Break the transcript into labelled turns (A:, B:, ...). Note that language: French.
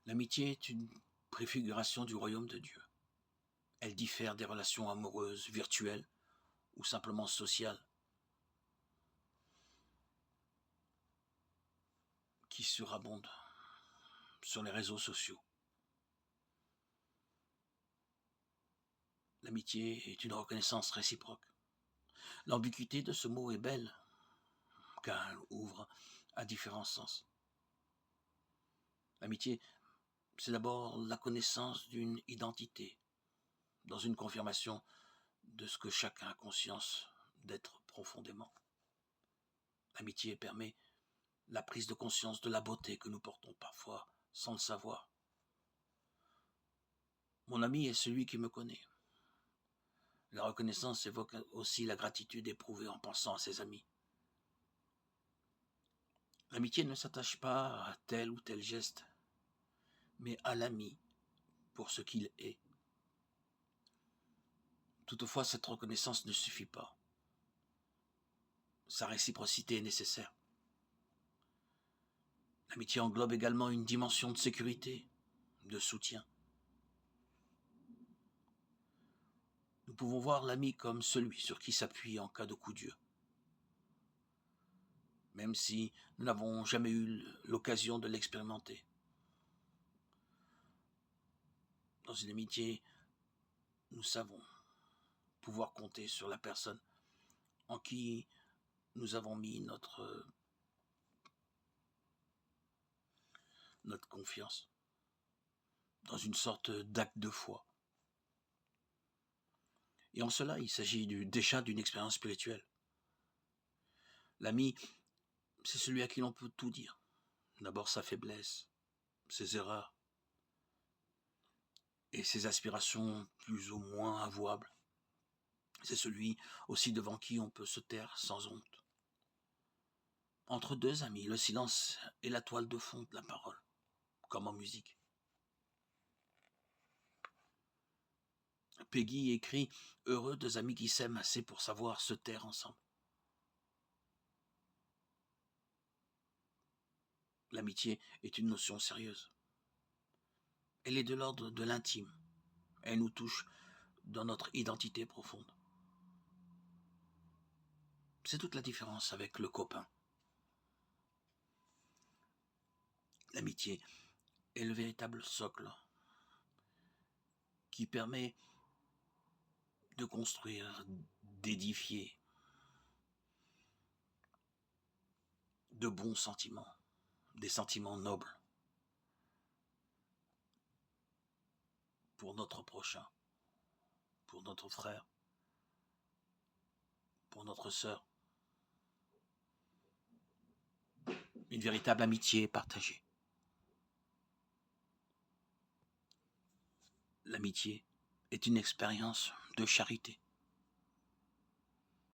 A: L'amitié est une préfiguration du royaume de Dieu. Elle diffère des relations amoureuses, virtuelles ou simplement sociales qui surabondent sur les réseaux sociaux. L'amitié est une reconnaissance réciproque. L'ambiguïté de ce mot est belle, car elle ouvre à différents sens. L'amitié, c'est d'abord la connaissance d'une identité, dans une confirmation de ce que chacun a conscience d'être profondément. L'amitié permet la prise de conscience de la beauté que nous portons parfois sans le savoir. Mon ami est celui qui me connaît. La reconnaissance évoque aussi la gratitude éprouvée en pensant à ses amis. L'amitié ne s'attache pas à tel ou tel geste, mais à l'ami pour ce qu'il est. Toutefois, cette reconnaissance ne suffit pas. Sa réciprocité est nécessaire. L'amitié englobe également une dimension de sécurité, de soutien. Nous pouvons voir l'ami comme celui sur qui s'appuie en cas de coup dur. Même si nous n'avons jamais eu l'occasion de l'expérimenter. Dans une amitié, nous savons pouvoir compter sur la personne en qui nous avons mis notre confiance, dans une sorte d'acte de foi. Et en cela, il s'agit déjà d'une expérience spirituelle. L'ami, c'est celui à qui l'on peut tout dire. D'abord sa faiblesse, ses erreurs et ses aspirations plus ou moins avouables. C'est celui aussi devant qui on peut se taire sans honte. Entre deux amis, le silence est la toile de fond de la parole, comme en musique. Peggy écrit « Heureux deux amis qui s'aiment assez pour savoir se taire ensemble ». L'amitié est une notion sérieuse. Elle est de l'ordre de l'intime. Elle nous touche dans notre identité profonde. C'est toute la différence avec le copain. L'amitié est le véritable socle qui permet de construire, d'édifier de bons sentiments, des sentiments nobles pour notre prochain, pour notre frère, pour notre sœur. Une véritable amitié partagée. L'amitié est une expérience de charité.